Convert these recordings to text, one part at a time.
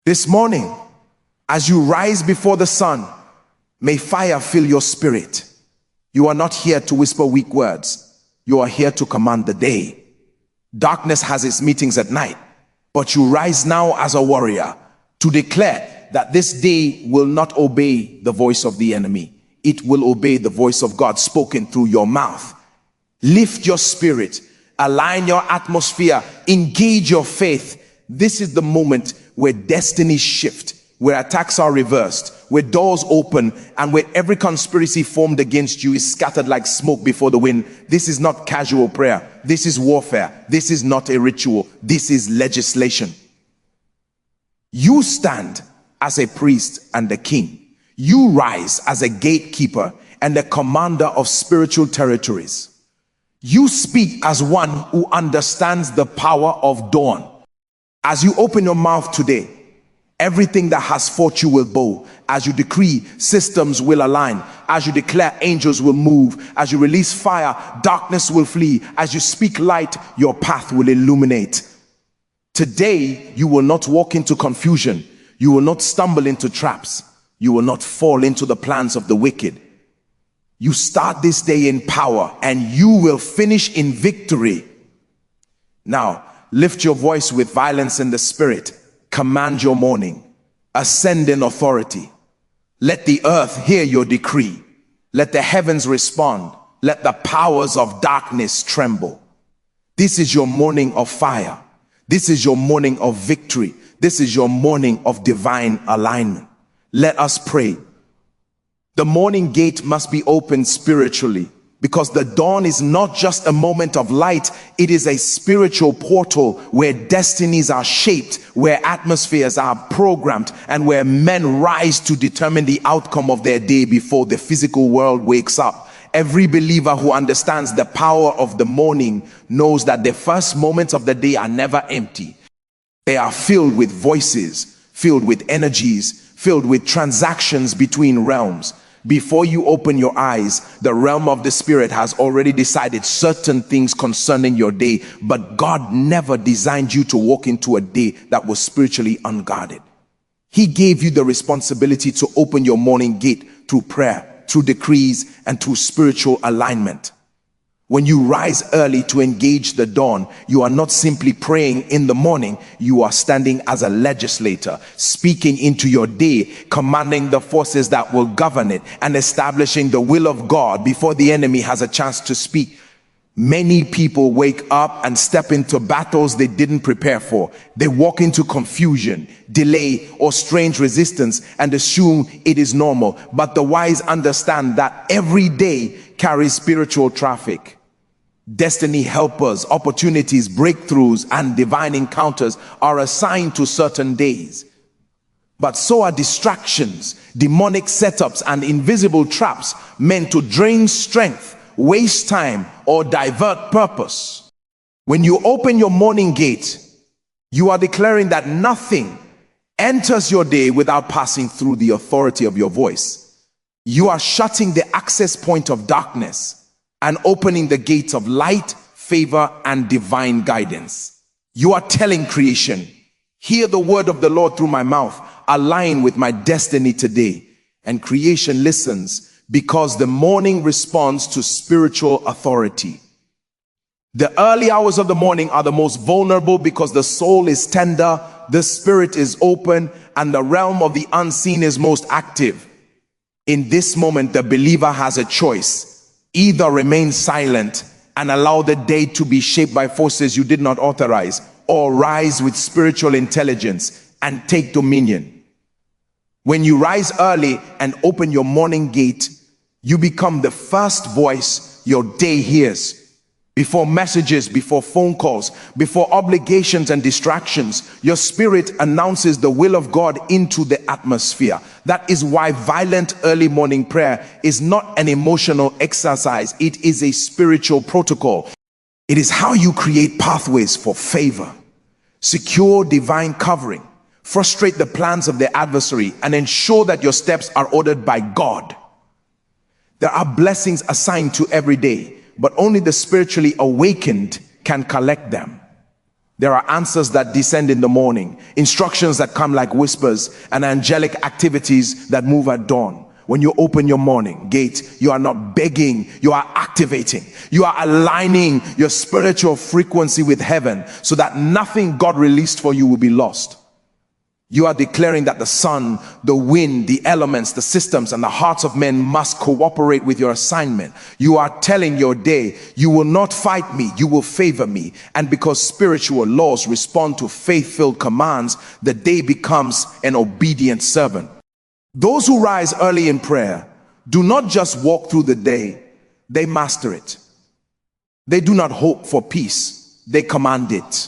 This morning, as you rise before the sun, may fire fill your spirit. You are not here to whisper weak words. You are here to command the day. Darkness has its meetings at night, but you rise now as a warrior to declare that this day will not obey the voice of the enemy. It will obey the voice of God spoken through your mouth. Lift your spirit, align your atmosphere, engage your faith. This is the moment where destinies shift, where attacks are reversed, where doors open, and where every conspiracy formed against you is scattered like smoke before the wind. This is not casual prayer. This is warfare. This is not a ritual. This is legislation. You stand as a priest and a king. You rise as a gatekeeper and a commander of spiritual territories. You speak as one who understands the power of dawn. As you open your mouth today, everything that has fought you will bow. As you decree, systems will align. As you declare, angels will move. As you release fire, darkness will flee. As you speak light, your path will illuminate. Today, you will not walk into confusion. You will not stumble into traps. You will not fall into the plans of the wicked. You start this day in power and you will finish in victory. Now, lift your voice with violence in the spirit. Command your morning. Ascend in authority. Let the earth hear your decree. Let the heavens respond. Let the powers of darkness tremble. This is your morning of fire. This is your morning of victory. This is your morning of divine alignment. Let us pray. The morning gate must be opened spiritually, because the dawn is not just a moment of light. It is a spiritual portal where destinies are shaped, where atmospheres are programmed, and where men rise to determine the outcome of their day before the physical world wakes up. Every believer who understands the power of the morning knows that the first moments of the day are never empty. They are filled with voices, filled with energies, filled with transactions between realms. Before you open your eyes, the realm of the spirit has already decided certain things concerning your day, but God never designed you to walk into a day that was spiritually unguarded. He gave you the responsibility to open your morning gate through prayer, through decrees, and through spiritual alignment. When you rise early to engage the dawn, you are not simply praying in the morning. You are standing as a legislator, speaking into your day, commanding the forces that will govern it, and establishing the will of God before the enemy has a chance to speak. Many people wake up and step into battles they didn't prepare for. They walk into confusion, delay, or strange resistance and assume it is normal. But the wise understand that every day carries spiritual traffic. Destiny helpers, opportunities, breakthroughs, and divine encounters are assigned to certain days. But so are distractions, demonic setups, and invisible traps meant to drain strength, waste time, or divert purpose. When you open your morning gate, you are declaring that nothing enters your day without passing through the authority of your voice. You are shutting the access point of darkness and opening the gates of light, favor, and divine guidance. You are telling creation, hear the word of the Lord through my mouth, align with my destiny today. And creation listens because the morning responds to spiritual authority. The early hours of the morning are the most vulnerable because the soul is tender, the spirit is open, and the realm of the unseen is most active. In this moment, the believer has a choice. Either remain silent and allow the day to be shaped by forces you did not authorize, or rise with spiritual intelligence and take dominion. When you rise early and open your morning gate, you become the first voice your day hears. Before messages, before phone calls, before obligations and distractions, your spirit announces the will of God into the atmosphere. That is why violent early morning prayer is not an emotional exercise. It is a spiritual protocol. It is how you create pathways for favor, secure divine covering, frustrate the plans of the adversary, and ensure that your steps are ordered by God. There are blessings assigned to every day, but only the spiritually awakened can collect them. There are answers that descend in the morning, instructions that come like whispers, and angelic activities that move at dawn. When you open your morning gate, you are not begging, you are activating. You are aligning your spiritual frequency with heaven so that nothing God released for you will be lost. You are declaring that the sun, the wind, the elements, the systems, and the hearts of men must cooperate with your assignment. You are telling your day, you will not fight me, you will favor me. And because spiritual laws respond to faith-filled commands, the day becomes an obedient servant. Those who rise early in prayer do not just walk through the day, they master it. They do not hope for peace, they command it.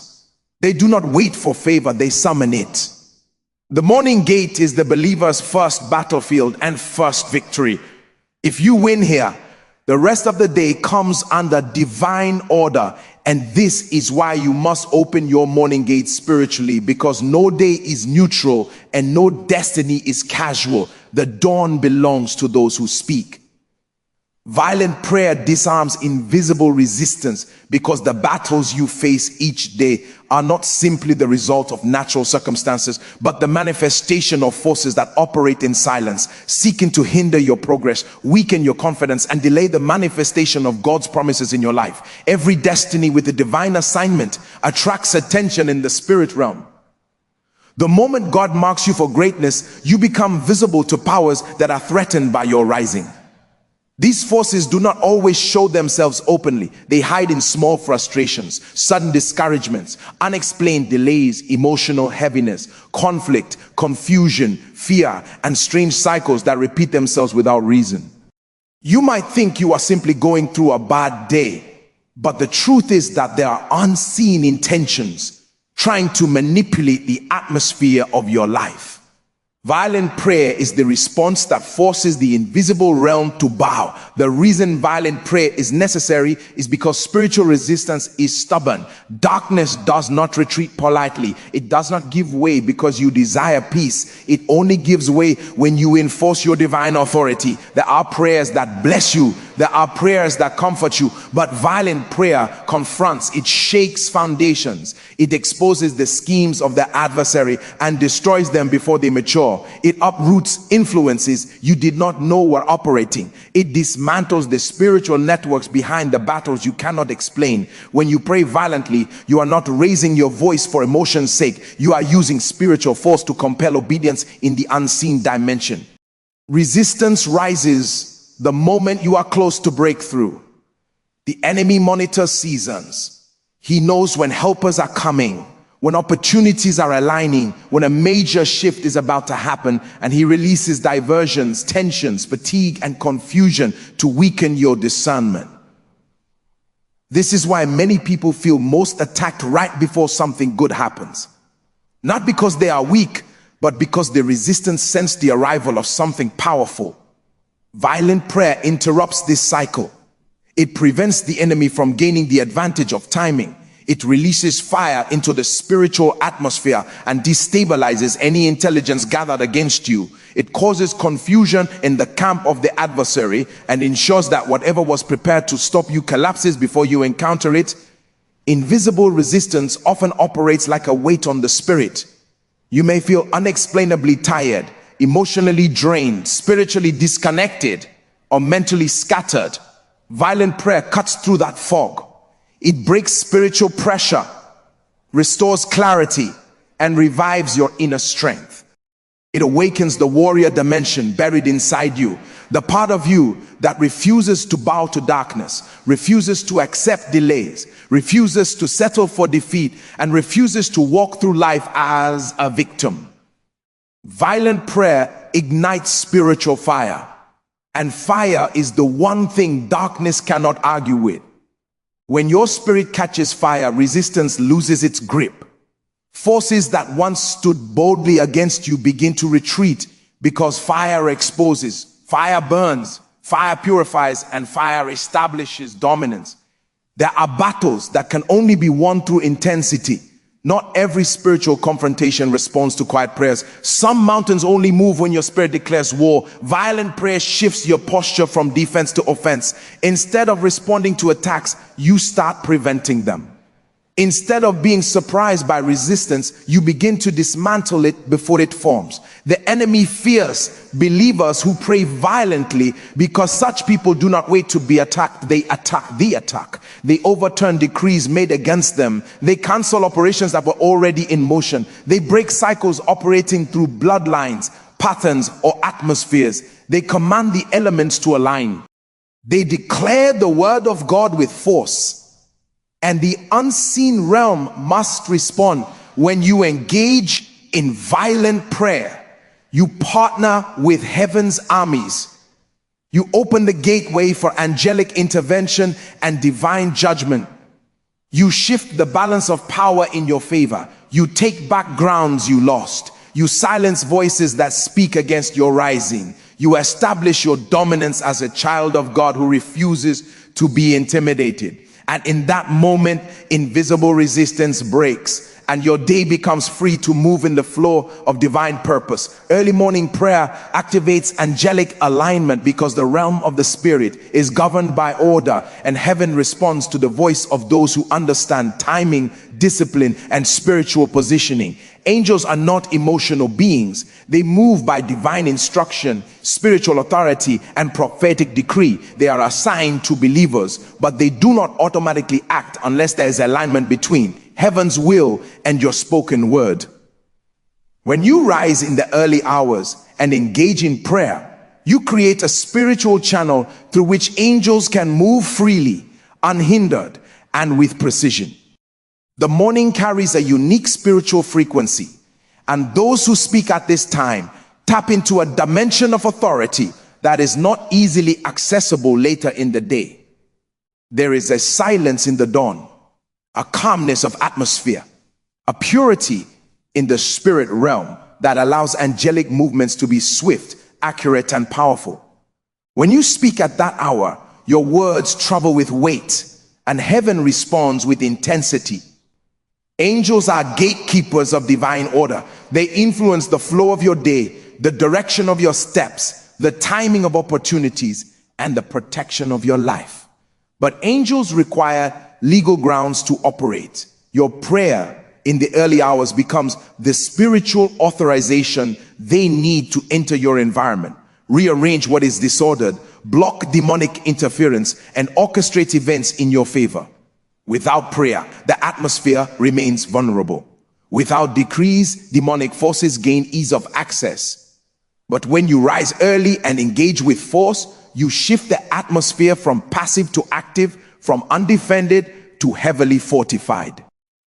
They do not wait for favor, they summon it. The morning gate is the believer's first battlefield and first victory. If you win here, the rest of the day comes under divine order. And this is why you must open your morning gate spiritually, because no day is neutral and no destiny is casual. The dawn belongs to those who speak. Violent prayer disarms invisible resistance, because the battles you face each day are not simply the result of natural circumstances, but the manifestation of forces that operate in silence, seeking to hinder your progress, weaken your confidence, and delay the manifestation of God's promises in your life. Every destiny with a divine assignment attracts attention in the spirit realm. The moment God marks you for greatness, you become visible to powers that are threatened by your rising. These forces do not always show themselves openly. They hide in small frustrations, sudden discouragements, unexplained delays, emotional heaviness, conflict, confusion, fear, and strange cycles that repeat themselves without reason. You might think you are simply going through a bad day, but the truth is that there are unseen intentions trying to manipulate the atmosphere of your life. Violent prayer is the response that forces the invisible realm to bow. The reason violent prayer is necessary is because spiritual resistance is stubborn. Darkness does not retreat politely. It does not give way because you desire peace. It only gives way when you enforce your divine authority. There are prayers that bless you. There are prayers that comfort you. But violent prayer confronts, it shakes foundations. It exposes the schemes of the adversary and destroys them before they mature. It uproots influences you did not know were operating. It dismantles the spiritual networks behind the battles you cannot explain. When you pray violently, you are not raising your voice for emotion's sake. You are using spiritual force to compel obedience in the unseen dimension. Resistance rises the moment you are close to breakthrough. The enemy monitors seasons. He knows when helpers are coming, when opportunities are aligning, when a major shift is about to happen, and he releases diversions, tensions, fatigue, and confusion to weaken your discernment. This is why many people feel most attacked right before something good happens. Not because they are weak, but because the resistance sensed the arrival of something powerful. Violent prayer interrupts this cycle. It prevents the enemy from gaining the advantage of timing. It releases fire into the spiritual atmosphere and destabilizes any intelligence gathered against you. It causes confusion in the camp of the adversary and ensures that whatever was prepared to stop you collapses before you encounter it. Invisible resistance often operates like a weight on the spirit. You may feel unexplainably tired, emotionally drained, spiritually disconnected, or mentally scattered. Violent prayer cuts through that fog. It breaks spiritual pressure, restores clarity, and revives your inner strength. It awakens the warrior dimension buried inside you, the part of you that refuses to bow to darkness, refuses to accept delays, refuses to settle for defeat, and refuses to walk through life as a victim. Violent prayer ignites spiritual fire, and fire is the one thing darkness cannot argue with. When your spirit catches fire, resistance loses its grip. Forces that once stood boldly against you begin to retreat because fire exposes, fire burns, fire purifies, and fire establishes dominance. There are battles that can only be won through intensity. Not every spiritual confrontation responds to quiet prayers. Some mountains only move when your spirit declares war. Violent prayer shifts your posture from defense to offense. Instead of responding to attacks, you start preventing them. Instead of being surprised by resistance, you begin to dismantle it before it forms. The enemy fears believers who pray violently because such people do not wait to be attacked. They attack the attack. They overturn decrees made against them. They cancel operations that were already in motion. They break cycles operating through bloodlines, patterns, or atmospheres. They command the elements to align. They declare the word of God with force. And the unseen realm must respond. When you engage in violent prayer, you partner with heaven's armies. You open the gateway for angelic intervention and divine judgment. You shift the balance of power in your favor. You take back grounds you lost. You silence voices that speak against your rising. You establish your dominance as a child of God who refuses to be intimidated. And in that moment, invisible resistance breaks and your day becomes free to move in the flow of divine purpose. Early morning prayer activates angelic alignment because the realm of the spirit is governed by order, and heaven responds to the voice of those who understand timing, discipline, and spiritual positioning. Angels are not emotional beings. They move by divine instruction, spiritual authority, and prophetic decree. They are assigned to believers, but they do not automatically act unless there is alignment between heaven's will and your spoken word. When you rise in the early hours and engage in prayer, you create a spiritual channel through which angels can move freely, unhindered, and with precision. The morning carries a unique spiritual frequency, and those who speak at this time tap into a dimension of authority that is not easily accessible later in the day. There is a silence in the dawn, a calmness of atmosphere, a purity in the spirit realm that allows angelic movements to be swift, accurate, and powerful. When you speak at that hour, your words travel with weight, and heaven responds with intensity. Angels are gatekeepers of divine order. They influence the flow of your day, the direction of your steps, the timing of opportunities, and the protection of your life. But angels require legal grounds to operate. Your prayer in the early hours becomes the spiritual authorization they need to enter your environment, rearrange what is disordered, block demonic interference, and orchestrate events in your favor. Without prayer, the atmosphere remains vulnerable. Without decrees, demonic forces gain ease of access. But when you rise early and engage with force, you shift the atmosphere from passive to active, from undefended to heavily fortified.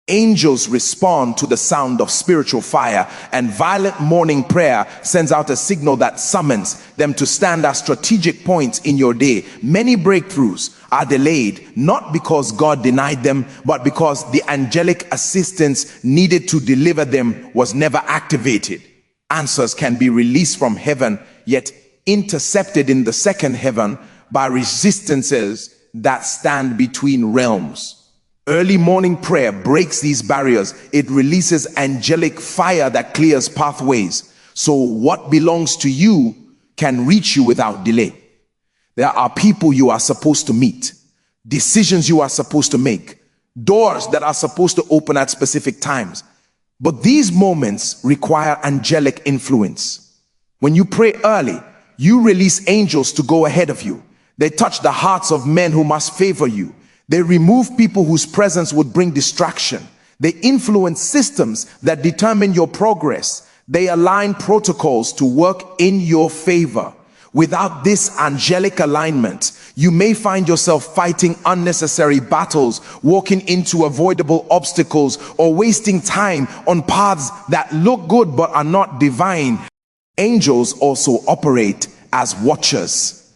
Angels respond to the sound of spiritual fire, and violent morning prayer sends out a signal that summons them to stand at strategic points in your day. Many breakthroughs are delayed, not because God denied them, but because the angelic assistance needed to deliver them was never activated. Answers can be released from heaven, yet intercepted in the second heaven by resistances that stand between realms. Early morning prayer breaks these barriers. It releases angelic fire that clears pathways, so what belongs to you can reach you without delay. There are people you are supposed to meet, decisions you are supposed to make, doors that are supposed to open at specific times. But these moments require angelic influence. When you pray early, you release angels to go ahead of you. They touch the hearts of men who must favor you. They remove people whose presence would bring distraction. They influence systems that determine your progress. They align protocols to work in your favor. Without this angelic alignment, you may find yourself fighting unnecessary battles, walking into avoidable obstacles, or wasting time on paths that look good but are not divine. Angels also operate as watchers.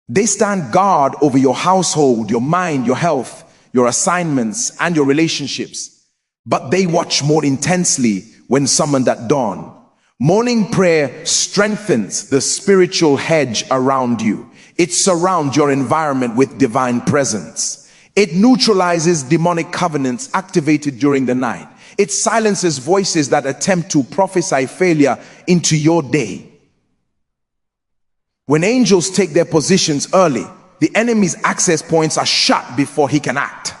They stand guard over your household, your mind, your health, your assignments, and your relationships. But they watch more intensely when summoned at dawn. Morning prayer strengthens the spiritual hedge around you. It surrounds your environment with divine presence. It neutralizes demonic covenants activated during the night. It silences voices that attempt to prophesy failure into your day. When angels take their positions early, the enemy's access points are shut before he can act.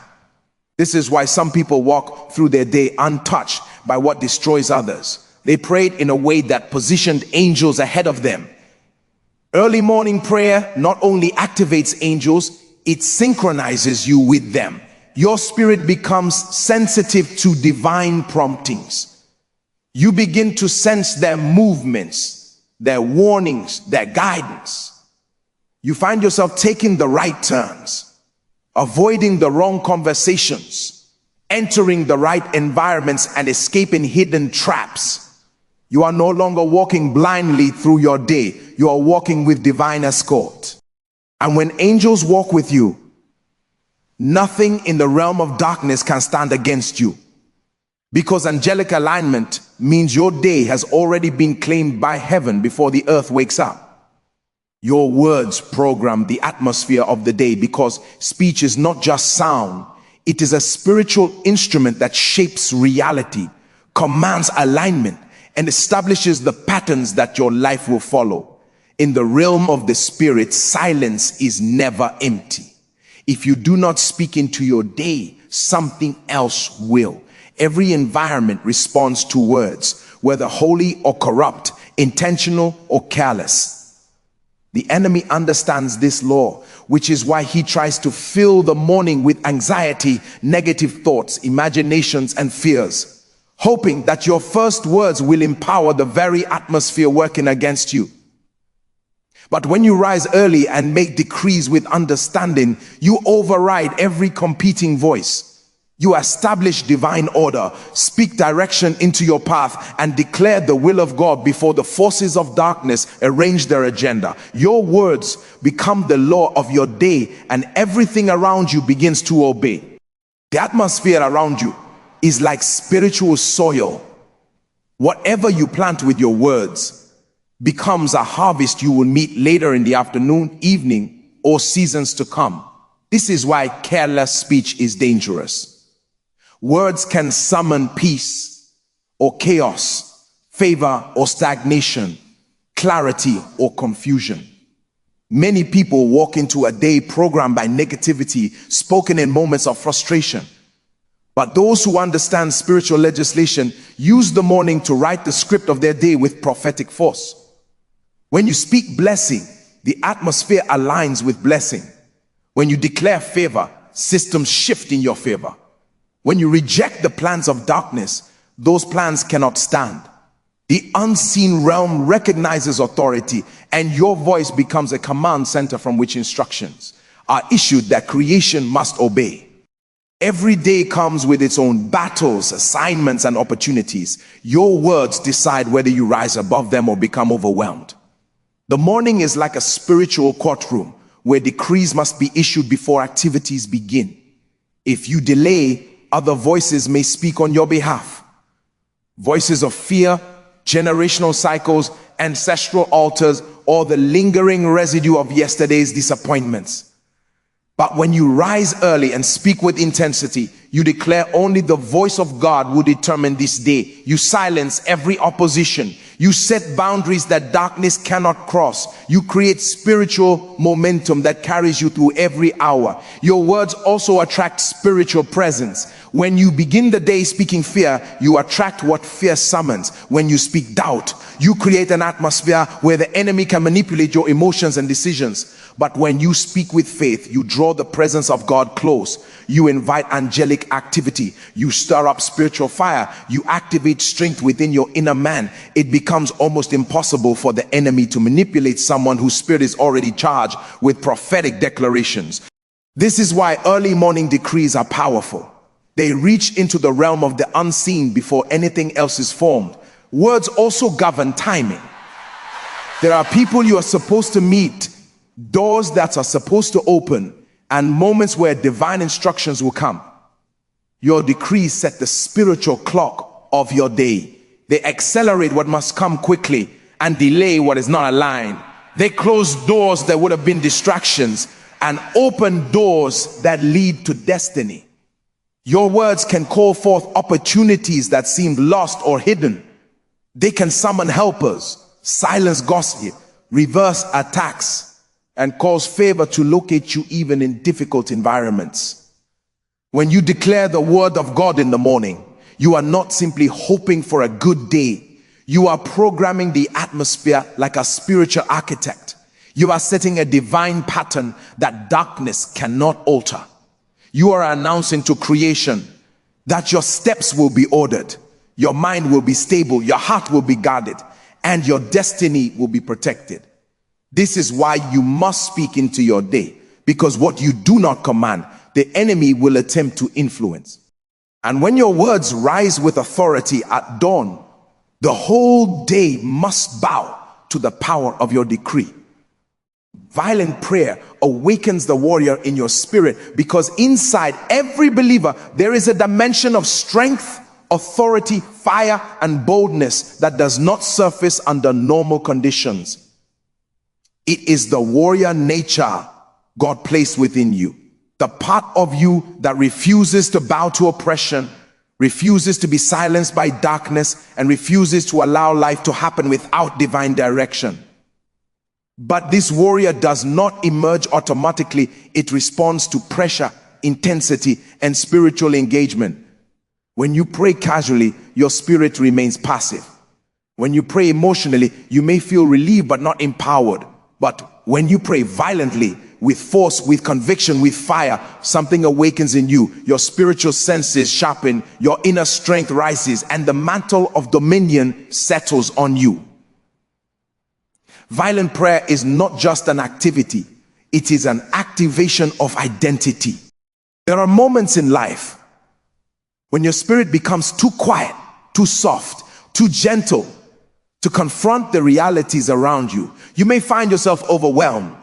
This is why some people walk through their day untouched by what destroys others. They prayed in a way that positioned angels ahead of them. Early morning prayer not only activates angels, it synchronizes you with them. Your spirit becomes sensitive to divine promptings. You begin to sense their movements, their warnings, their guidance. You find yourself taking the right turns, avoiding the wrong conversations, entering the right environments, and escaping hidden traps. You are no longer walking blindly through your day. You are walking with divine escort. And when angels walk with you, nothing in the realm of darkness can stand against you. Because angelic alignment means your day has already been claimed by heaven before the earth wakes up. Your words program the atmosphere of the day, because speech is not just sound. It is a spiritual instrument that shapes reality, commands alignment, and establishes the patterns that your life will follow. In the realm of the spirit, silence is never empty. If you do not speak into your day, something else will. Every environment responds to words, whether holy or corrupt, intentional or careless. The enemy understands this law, which is why he tries to fill the morning with anxiety, negative thoughts, imaginations, and fears, hoping that your first words will empower the very atmosphere working against you. But when you rise early and make decrees with understanding, you override every competing voice. You establish divine order, speak direction into your path, and declare the will of God before the forces of darkness arrange their agenda. Your words become the law of your day, and everything around you begins to obey. The atmosphere around you is like spiritual soil. Whatever you plant with your words becomes a harvest you will meet later in the afternoon, evening, or seasons to come. This is why careless speech is dangerous. Words can summon peace or chaos, favor or stagnation, clarity or confusion. Many people walk into a day programmed by negativity, spoken in moments of frustration. But those who understand spiritual legislation use the morning to write the script of their day with prophetic force. When you speak blessing, the atmosphere aligns with blessing. When you declare favor, systems shift in your favor. When you reject the plans of darkness, those plans cannot stand. The unseen realm recognizes authority, and your voice becomes a command center from which instructions are issued that creation must obey. Every day comes with its own battles, assignments, and opportunities. Your words decide whether you rise above them or become overwhelmed. The morning is like a spiritual courtroom where decrees must be issued before activities begin. If you delay, other voices may speak on your behalf. Voices of fear, generational cycles, ancestral altars, or the lingering residue of yesterday's disappointments. But when you rise early and speak with intensity, you declare only the voice of God will determine this day. You silence every opposition. You set boundaries that darkness cannot cross. You create spiritual momentum that carries you through every hour. Your words also attract spiritual presence. When you begin the day speaking fear, you attract what fear summons. When you speak doubt, you create an atmosphere where the enemy can manipulate your emotions and decisions. But when you speak with faith, you draw the presence of God close. You invite angelic activity. You stir up spiritual fire. You activate strength within your inner man. It becomes almost impossible for the enemy to manipulate someone whose spirit is already charged with prophetic declarations. This is why early morning decrees are powerful. They reach into the realm of the unseen before anything else is formed. Words also govern timing. There are people you are supposed to meet, doors that are supposed to open, and moments where divine instructions will come. Your decrees set the spiritual clock of your day. They accelerate what must come quickly and delay what is not aligned. They close doors that would have been distractions and open doors that lead to destiny. Your words can call forth opportunities that seemed lost or hidden. They can summon helpers, silence gossip, reverse attacks, and cause favor to locate you even in difficult environments. When you declare the word of God in the morning, you are not simply hoping for a good day. You are programming the atmosphere like a spiritual architect. You are setting a divine pattern that darkness cannot alter. You are announcing to creation that your steps will be ordered, your mind will be stable, your heart will be guarded, and your destiny will be protected. This is why you must speak into your day, because what you do not command, the enemy will attempt to influence. And when your words rise with authority at dawn, the whole day must bow to the power of your decree. Violent prayer awakens the warrior in your spirit, because inside every believer there is a dimension of strength, authority, fire, and boldness that does not surface under normal conditions. It is the warrior nature God placed within you, the part of you that refuses to bow to oppression, refuses to be silenced by darkness, and refuses to allow life to happen without divine direction. But this warrior does not emerge automatically. It responds to pressure, intensity, and spiritual engagement. When you pray casually, your spirit remains passive. When you pray emotionally, you may feel relieved but not empowered. But when you pray violently, with force, with conviction, with fire, something awakens in you. Your spiritual senses sharpen, your inner strength rises, and the mantle of dominion settles on you. Violent prayer is not just an activity, it is an activation of identity. There are moments in life when your spirit becomes too quiet, too soft, too gentle to confront the realities around you. You may find yourself overwhelmed,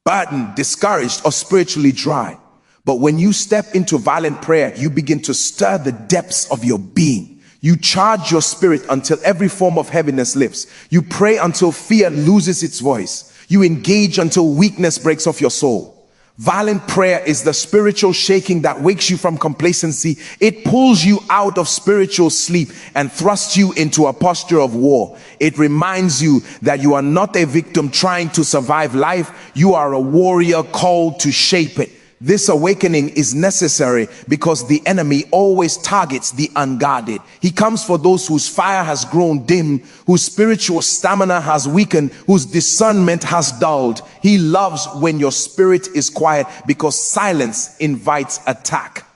burdened, discouraged, or spiritually dry. But when you step into violent prayer, you begin to stir the depths of your being. You charge your spirit until every form of heaviness lifts. You pray until fear loses its voice. You engage until weakness breaks off your soul. Violent prayer is the spiritual shaking that wakes you from complacency. It pulls you out of spiritual sleep and thrusts you into a posture of war. It reminds you that you are not a victim trying to survive life. You are a warrior called to shape it. This awakening is necessary because the enemy always targets the unguarded. He comes for those whose fire has grown dim, whose spiritual stamina has weakened, whose discernment has dulled. He loves when your spirit is quiet because silence invites attack.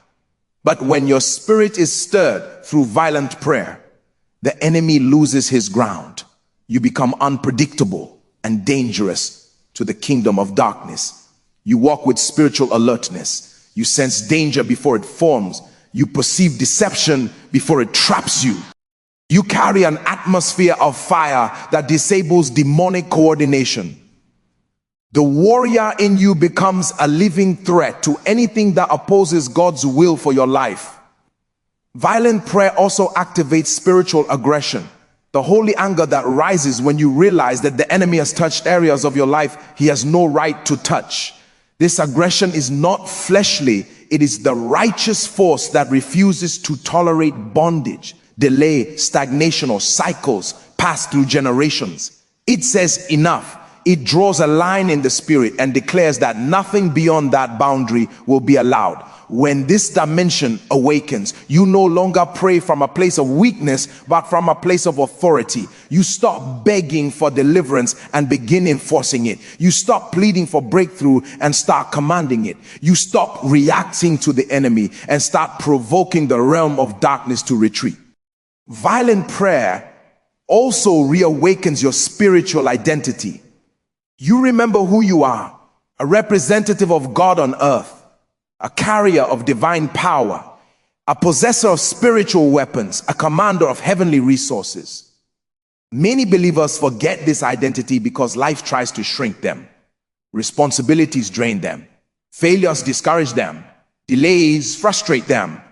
But when your spirit is stirred through violent prayer, the enemy loses his ground. You become unpredictable and dangerous to the kingdom of darkness. You walk with spiritual alertness. You sense danger before it forms. You perceive deception before it traps you. You carry an atmosphere of fire that disables demonic coordination. The warrior in you becomes a living threat to anything that opposes God's will for your life. Violent prayer also activates spiritual aggression, the holy anger that rises when you realize that the enemy has touched areas of your life he has no right to touch. This aggression is not fleshly. It is the righteous force that refuses to tolerate bondage, delay, stagnation, or cycles passed through generations. It says enough. It draws a line in the spirit and declares that nothing beyond that boundary will be allowed. When this dimension awakens, you no longer pray from a place of weakness, but from a place of authority. You stop begging for deliverance and begin enforcing it. You stop pleading for breakthrough and start commanding it. You stop reacting to the enemy and start provoking the realm of darkness to retreat. Violent prayer also reawakens your spiritual identity. You remember who you are, a representative of God on earth, a carrier of divine power, a possessor of spiritual weapons, a commander of heavenly resources. Many believers forget this identity because life tries to shrink them. Responsibilities drain them. Failures discourage them. Delays frustrate them.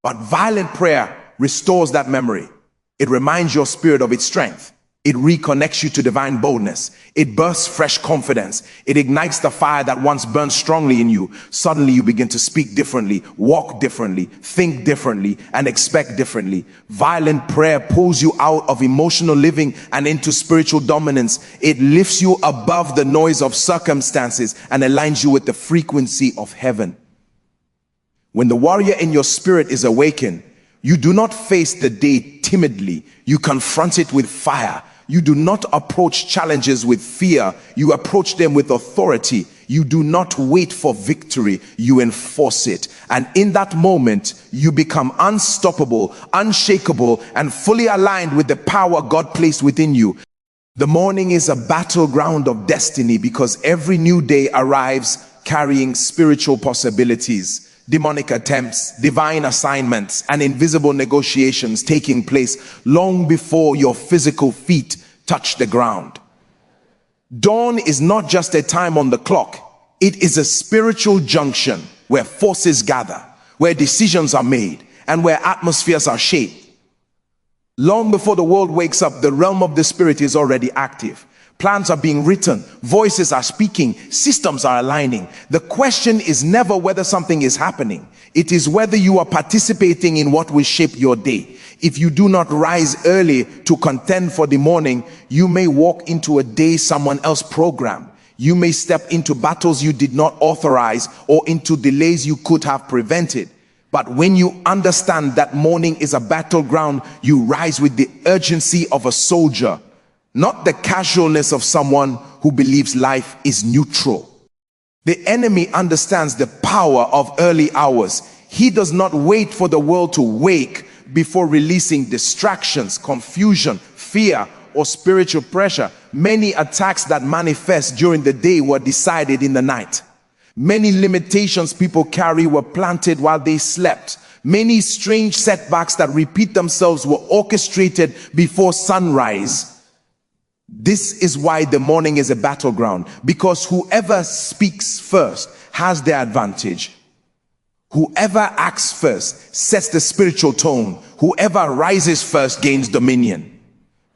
But violent prayer restores that memory. It reminds your spirit of its strength. It reconnects you to divine boldness. It bursts fresh confidence. It ignites the fire that once burned strongly in you. Suddenly you begin to speak differently, walk differently, think differently, and expect differently. Violent prayer pulls you out of emotional living and into spiritual dominance. It lifts you above the noise of circumstances and aligns you with the frequency of heaven. When the warrior in your spirit is awakened, you do not face the day timidly. You confront it with fire. You do not approach challenges with fear. You approach them with authority. You do not wait for victory. You enforce it. And in that moment, you become unstoppable, unshakable, and fully aligned with the power God placed within you. The morning is a battleground of destiny because every new day arrives carrying spiritual possibilities, demonic attempts, divine assignments, and invisible negotiations taking place long before your physical feet touch the ground. Dawn is not just a time on the clock. It is a spiritual junction where forces gather, where decisions are made, and where atmospheres are shaped. Long before the world wakes up, the realm of the spirit is already active. Plans are being written, voices are speaking, systems are aligning. The question is never whether something is happening. It is whether you are participating in what will shape your day. If you do not rise early to contend for the morning, you may walk into a day someone else programmed. You may step into battles you did not authorize or into delays you could have prevented. But when you understand that morning is a battleground, you rise with the urgency of a soldier, not the casualness of someone who believes life is neutral. The enemy understands the power of early hours. He does not wait for the world to wake before releasing distractions, confusion, fear, or spiritual pressure. Many attacks that manifest during the day were decided in the night. Many limitations people carry were planted while they slept. Many strange setbacks that repeat themselves were orchestrated before sunrise. This is why the morning is a battleground, because whoever speaks first has the advantage. Whoever acts first sets the spiritual tone. Whoever rises first gains dominion.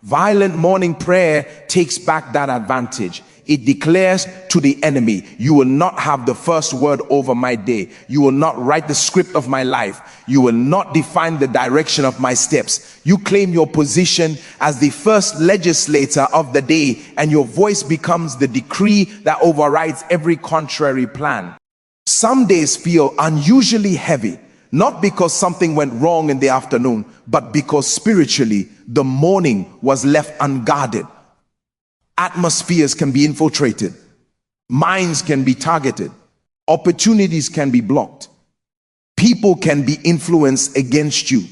Violent morning prayer takes back that advantage. It declares to the enemy, you will not have the first word over my day. You will not write the script of my life. You will not define the direction of my steps. You claim your position as the first legislator of the day, and your voice becomes the decree that overrides every contrary plan. Some days feel unusually heavy, not because something went wrong in the afternoon, but because spiritually the morning was left unguarded. Atmospheres can be infiltrated. Minds can be targeted. Opportunities can be blocked. People can be influenced against you.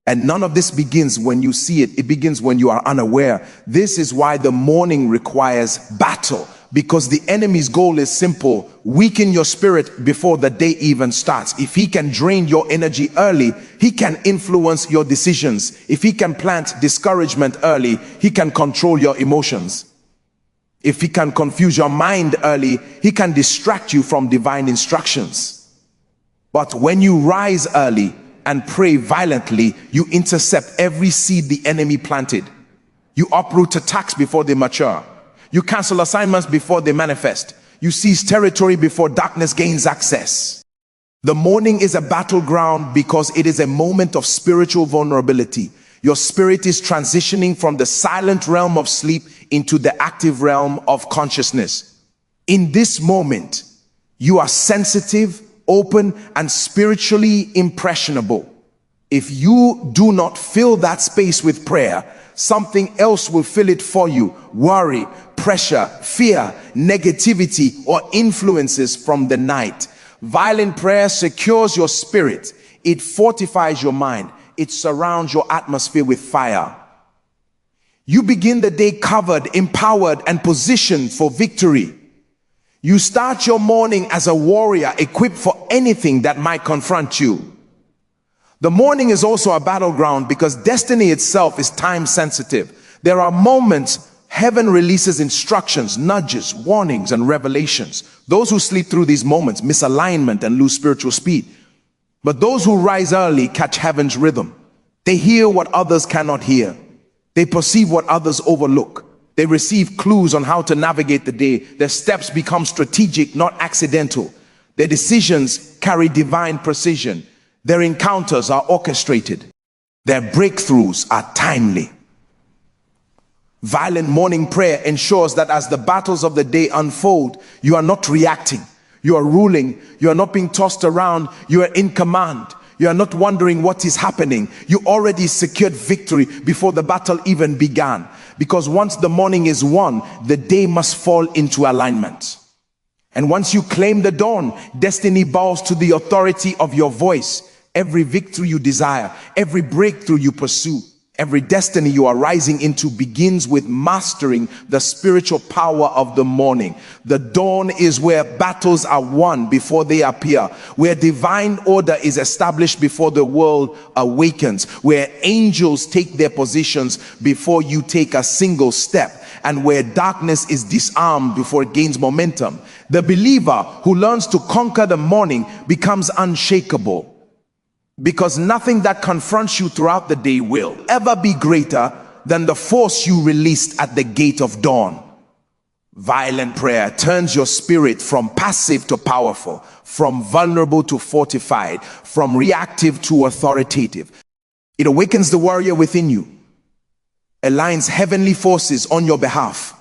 And none of this begins when you see it. It begins when you are unaware. This is why the morning requires battle. Because the enemy's goal is simple. Weaken your spirit before the day even starts. If he can drain your energy early, he can influence your decisions. If he can plant discouragement early, he can control your emotions. If he can confuse your mind early, he can distract you from divine instructions. But when you rise early and pray violently, you intercept every seed the enemy planted. You uproot attacks before they mature. You cancel assignments before they manifest. You seize territory before darkness gains access. The morning is a battleground because it is a moment of spiritual vulnerability. Your spirit is transitioning from the silent realm of sleep into the active realm of consciousness. In this moment, you are sensitive, open, and spiritually impressionable. If you do not fill that space with prayer, something else will fill it for you. Worry, pressure, fear, negativity, or influences from the night. Violent prayer secures your spirit. It fortifies your mind. It surrounds your atmosphere with fire. You begin the day covered, empowered, and positioned for victory. You start your morning as a warrior, equipped for anything that might confront you. The morning is also a battleground because destiny itself is time sensitive. There are moments heaven releases instructions, nudges, warnings, and revelations. Those who sleep through these moments miss alignment and lose spiritual speed. But those who rise early catch heaven's rhythm. They hear what others cannot hear. They perceive what others overlook. They receive clues on how to navigate the day. Their steps become strategic, not accidental. Their decisions carry divine precision. Their encounters are orchestrated. Their breakthroughs are timely. Violent morning prayer ensures that as the battles of the day unfold, you are not reacting. You are ruling. You are not being tossed around. You are in command. You are not wondering what is happening. You already secured victory before the battle even began. Because once the morning is won, the day must fall into alignment. And once you claim the dawn, destiny bows to the authority of your voice. Every victory you desire, every breakthrough you pursue, every destiny you are rising into begins with mastering the spiritual power of the morning. The dawn is where battles are won before they appear, where divine order is established before the world awakens, where angels take their positions before you take a single step, and where darkness is disarmed before it gains momentum. The believer who learns to conquer the morning becomes unshakable, because nothing that confronts you throughout the day will ever be greater than the force you released at the gate of dawn. Violent prayer turns your spirit from passive to powerful, from vulnerable to fortified, from reactive to authoritative. It awakens the warrior within you, aligns heavenly forces on your behalf,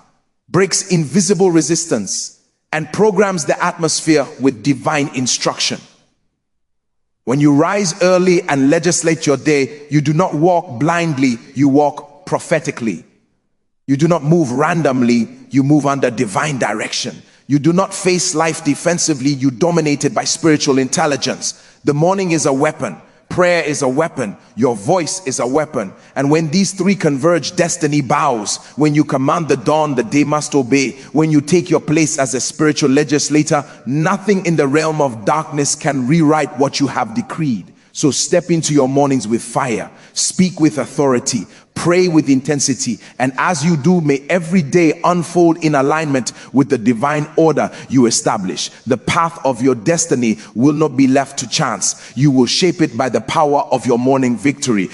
breaks invisible resistance, and programs the atmosphere with divine instruction. When you rise early and legislate your day, you do not walk blindly, you walk prophetically. You do not move randomly, you move under divine direction. You do not face life defensively, you dominate it by spiritual intelligence. The morning is a weapon. Prayer is a weapon. Your voice is a weapon. And when these three converge, destiny bows. When you command the dawn, the day must obey. When you take your place as a spiritual legislator, nothing in the realm of darkness can rewrite what you have decreed. So step into your mornings with fire. Speak with authority. Pray with intensity. And as you do, may every day unfold in alignment with the divine order you establish. The path of your destiny will not be left to chance. You will shape it by the power of your morning victory.